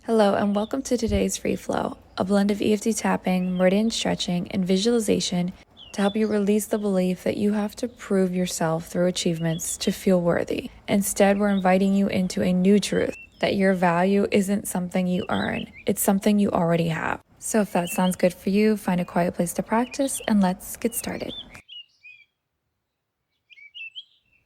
Hello and welcome to today's Free Flow, a blend of EFT tapping, meridian stretching, and visualization to help you release the belief that you have to prove yourself through achievements to feel worthy. Instead, we're inviting you into a new truth, that your value isn't something you earn, it's something you already have. So if that sounds good for you, find a quiet place to practice and let's get started.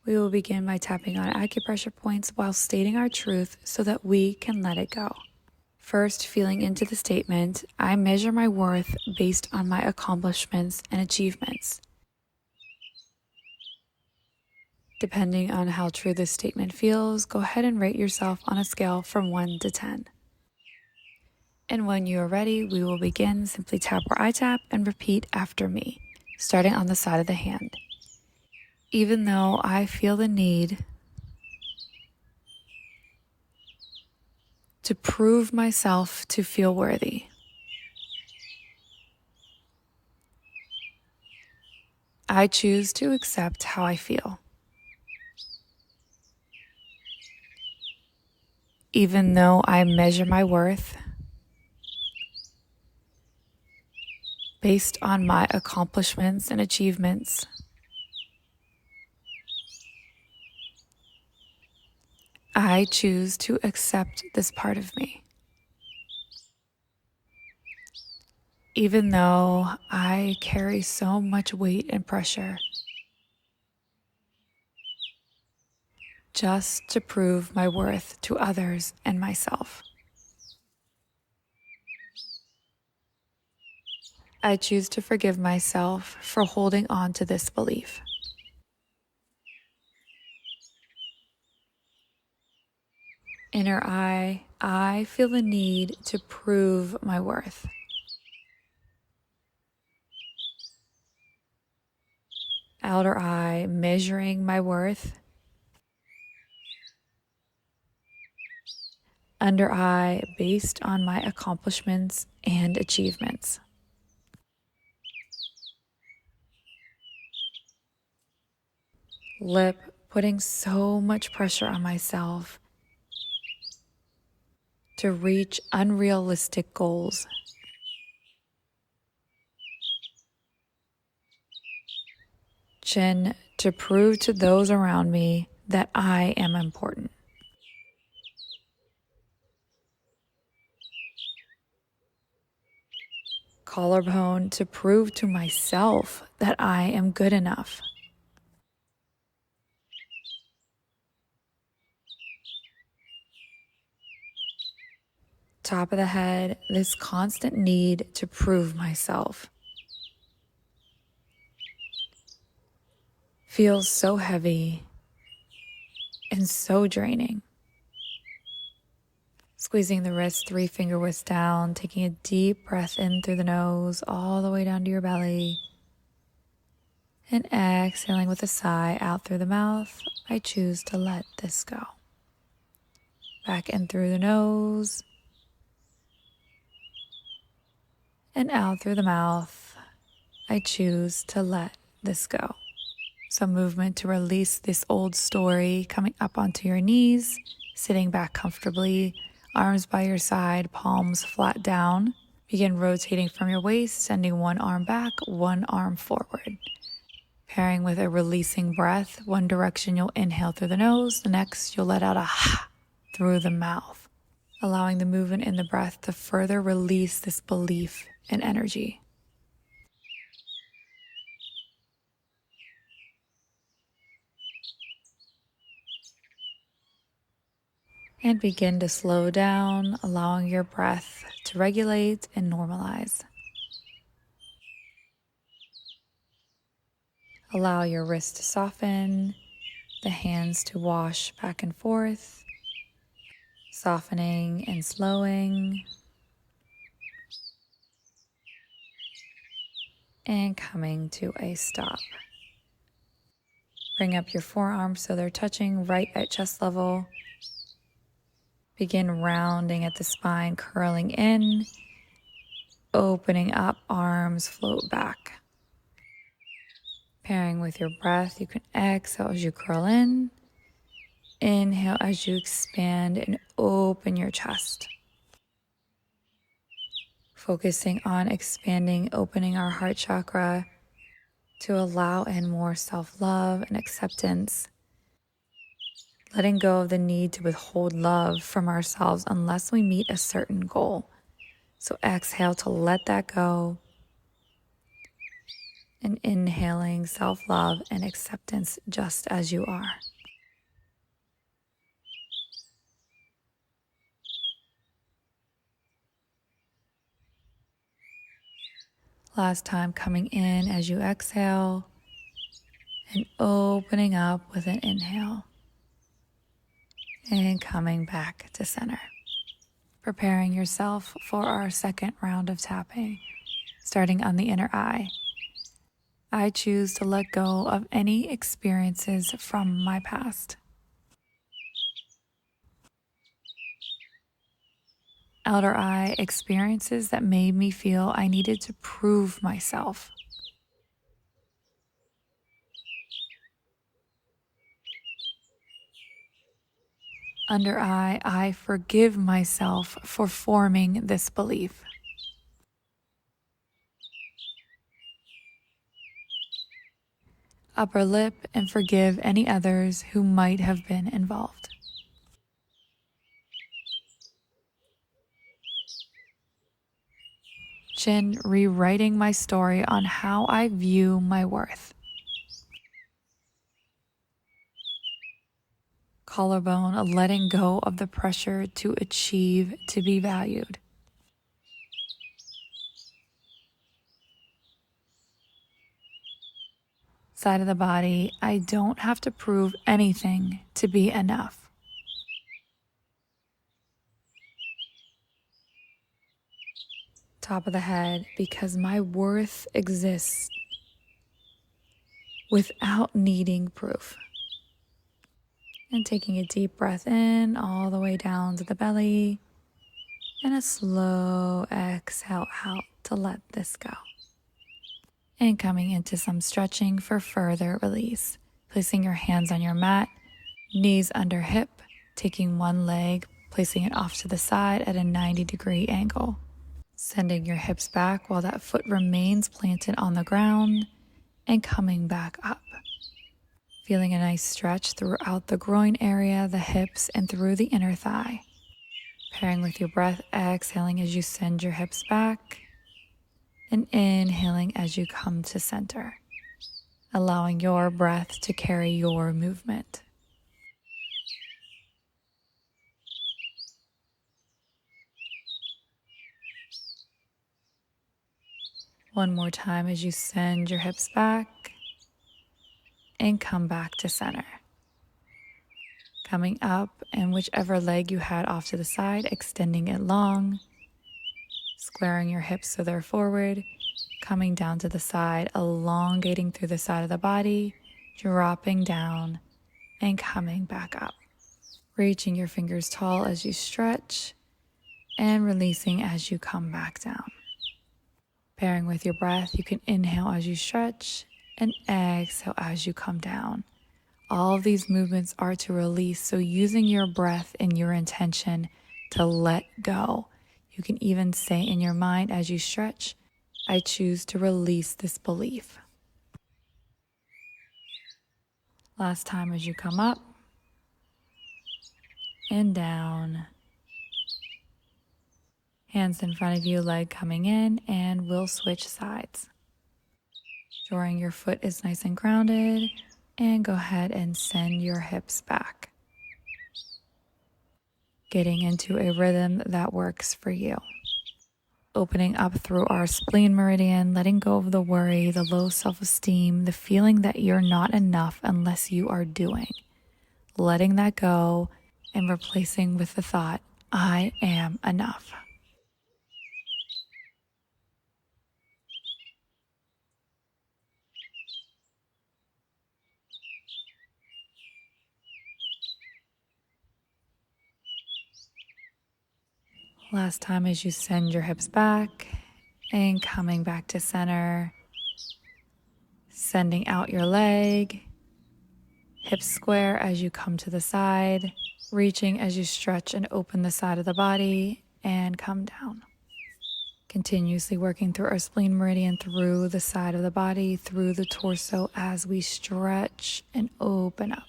We will begin by tapping on acupressure points while stating our truth so that we can let it go. First, feeling into the statement, I measure my worth based on my accomplishments and achievements. Depending on how true this statement feels, go ahead and rate yourself on a scale from 1 to 10. And when you are ready, we will begin. Simply tap where I tap and repeat after me, starting on the side of the hand. Even though I feel the need to prove myself to feel worthy, I choose to accept how I feel. Even though I measure my worth based on my accomplishments and achievements, I choose to accept this part of me. Even though I carry so much weight and pressure just to prove my worth to others and myself, I choose to forgive myself for holding on to this belief. Inner I feel the need to prove my worth. Outer eye, measuring my worth. Under eye, based on my accomplishments and achievements. Lip, putting so much pressure on myself to reach unrealistic goals. Chin, to prove to those around me that I am important. Collarbone, to prove to myself that I am good enough. Top of the head, this constant need to prove myself feels so heavy and so draining. Squeezing the wrist 3-finger widths down, taking a deep breath in through the nose, all the way down to your belly. And exhaling with a sigh out through the mouth, I choose to let this go. Back in through the nose. And out through the mouth, I choose to let this go. Some movement to release this old story, coming up onto your knees, sitting back comfortably, arms by your side, palms flat down. Begin rotating from your waist, sending one arm back, one arm forward. Pairing with a releasing breath. One direction you'll inhale through the nose, the next you'll let out a ha through the mouth, allowing the movement in the breath to further release this belief and energy. And begin to slow down, allowing your breath to regulate and normalize. Allow your wrist to soften, the hands to wash back and forth, softening and slowing, and coming to a stop. Bring up your forearms so they're touching right at chest level. Begin rounding at the spine, curling in, opening up, arms float back. Pairing with your breath, you can exhale as you curl in, inhale as you expand and open your chest. focusing on expanding, opening our heart chakra to allow in more self-love and acceptance, letting go of the need to withhold love from ourselves unless we meet a certain goal. So exhale to let that go, and inhaling self-love and acceptance just as you are. Last time, coming in as you exhale and opening up with an inhale and coming back to center. Preparing yourself for our second round of tapping, starting on the inner eye. I choose to let go of any experiences from my past. Outer eye, experiences that made me feel I needed to prove myself. Under eye, I forgive myself for forming this belief. Upper lip, and forgive any others who might have been involved. Chin, rewriting my story on how I view my worth. Collarbone, letting go of the pressure to achieve, to be valued. Side of the body, I don't have to prove anything to be enough. Top of the head, because my worth exists without needing proof. And taking a deep breath in all the way down to the belly, and a slow exhale out to let this go. And coming into some stretching for further release. Placing your hands on your mat, knees under hip, taking one leg, placing it off to the side at a 90-degree angle. Sending your hips back while that foot remains planted on the ground, and coming back up. Feeling a nice stretch throughout the groin area, the hips, and through the inner thigh. Pairing with your breath, exhaling as you send your hips back, and inhaling as you come to center, allowing your breath to carry your movement. One more time as you send your hips back and come back to center. Coming up, and whichever leg you had off to the side, extending it long, squaring your hips so they're forward, coming down to the side, elongating through the side of the body, dropping down, and coming back up. Reaching your fingers tall as you stretch, and releasing as you come back down. Pairing with your breath, you can inhale as you stretch, and exhale as you come down. All of these movements are to release, so using your breath and your intention to let go. You can even say in your mind as you stretch, I choose to release this belief. Last time as you come up and down. Hands in front of you, leg coming in, and we'll switch sides. Ensuring your foot is nice and grounded, and go ahead and send your hips back. Getting into a rhythm that works for you. Opening up through our spleen meridian, letting go of the worry, the low self-esteem, the feeling that you're not enough unless you are doing. Letting that go and replacing with the thought, I am enough. Last time as you send your hips back and coming back to center, sending out your leg, hips square as you come to the side, reaching as you stretch and open the side of the body and come down. Continuously working through our spleen meridian, through the side of the body, through the torso as we stretch and open up.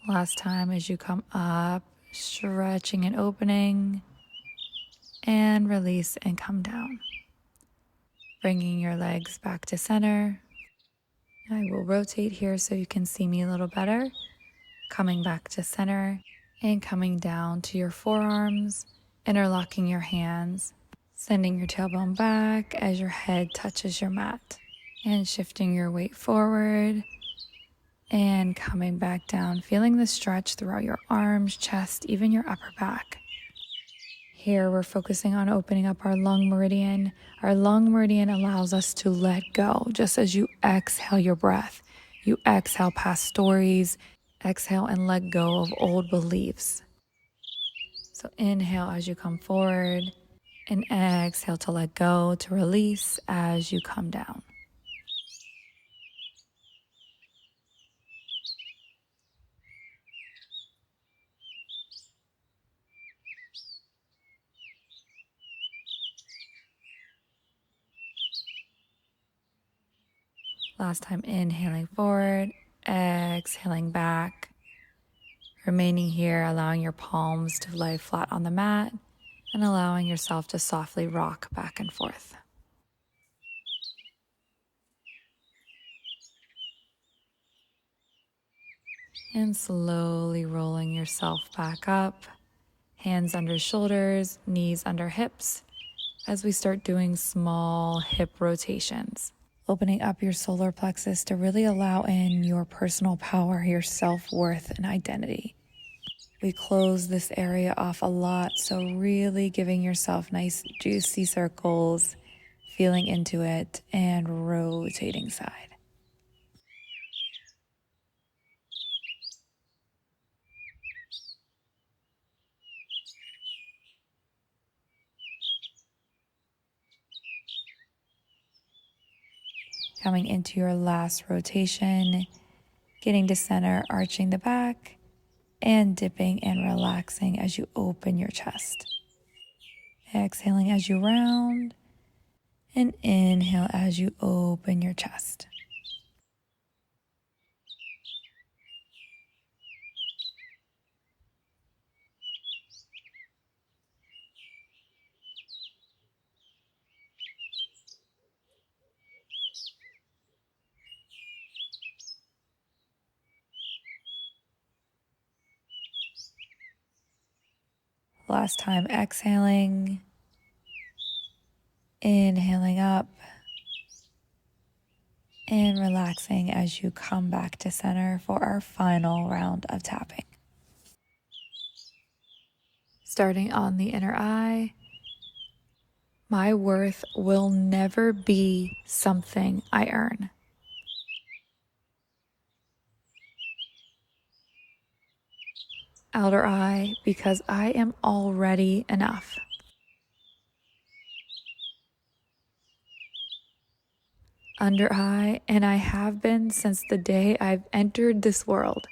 Last time as you come up, stretching and opening, and release and come down. Bringing your legs back to center. I will rotate here so you can see me a little better. Coming back to center and coming down to your forearms, interlocking your hands, sending your tailbone back as your head touches your mat, and shifting your weight forward and coming back down, feeling the stretch throughout your arms, chest, even your upper back. Here we're focusing on opening up our lung meridian. Our lung meridian allows us to let go. Just as you exhale your breath, you exhale past stories, exhale and let go of old beliefs. So inhale as you come forward and exhale to let go, to release as you come down. Last time, inhaling forward, exhaling back, remaining here, allowing your palms to lay flat on the mat and allowing yourself to softly rock back and forth. And slowly rolling yourself back up, hands under shoulders, knees under hips, as we start doing small hip rotations. Opening up your solar plexus to really allow in your personal power, your self-worth and identity. We close this area off a lot, so really giving yourself nice juicy circles, feeling into it and rotating side. Coming into your last rotation, getting to center, arching the back, and dipping and relaxing as you open your chest. Exhaling as you round, and inhale as you open your chest. Last time, exhaling, inhaling up, and relaxing as you come back to center for our final round of tapping. Starting on the inner eye, my worth will never be something I earn. Outer eye, because I am already enough. Under eye, and I have been since the day I've entered this world.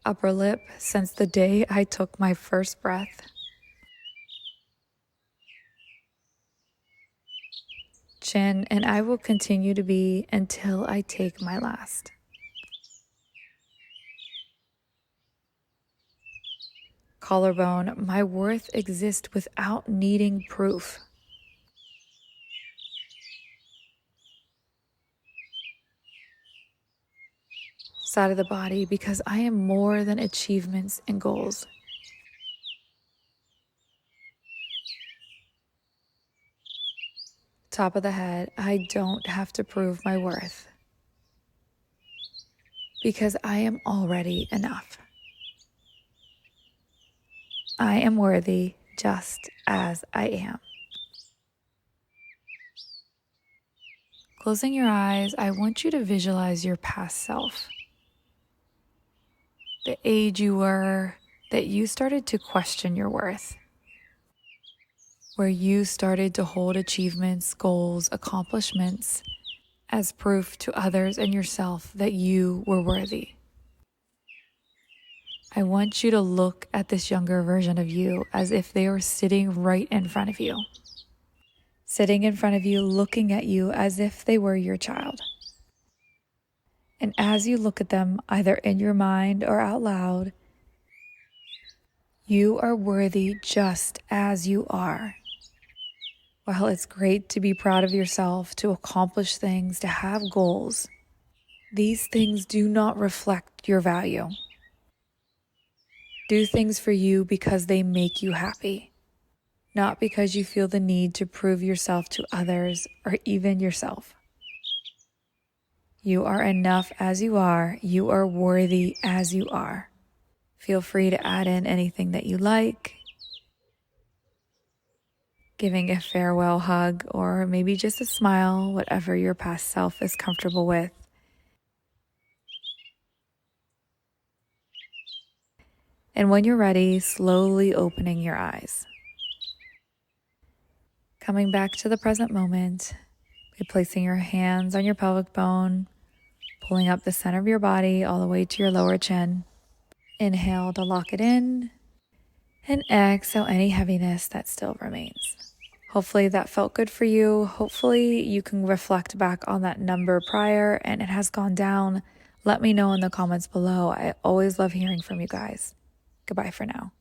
Upper lip, since the day I took my first breath. Chin, and I will continue to be until I take my last. Collarbone, my worth exists without needing proof. Side of the body, because I am more than achievements and goals. Top of the head, I don't have to prove my worth, because I am already enough. I am worthy just as I am. Closing your eyes, I want you to visualize your past self. The age you were that you started to question your worth. Where you started to hold achievements, goals, accomplishments as proof to others and yourself that you were worthy. I want you to look at this younger version of you as if they were sitting right in front of you. Sitting in front of you, looking at you as if they were your child. And as you look at them, either in your mind or out loud, you are worthy just as you are. While it's great to be proud of yourself, to accomplish things, to have goals, these things do not reflect your value. Do things for you because they make you happy, not because you feel the need to prove yourself to others or even yourself. You are enough as you are. You are worthy as you are. Feel free to add in anything that you like. Giving a farewell hug or maybe just a smile, whatever your past self is comfortable with. And when you're ready, slowly opening your eyes. Coming back to the present moment by placing your hands on your pelvic bone, pulling up the center of your body all the way to your lower chin. Inhale to lock it in, and exhale any heaviness that still remains. Hopefully that felt good for you. Hopefully you can reflect back on that number prior and it has gone down. Let me know in the comments below. I always love hearing from you guys. Goodbye for now.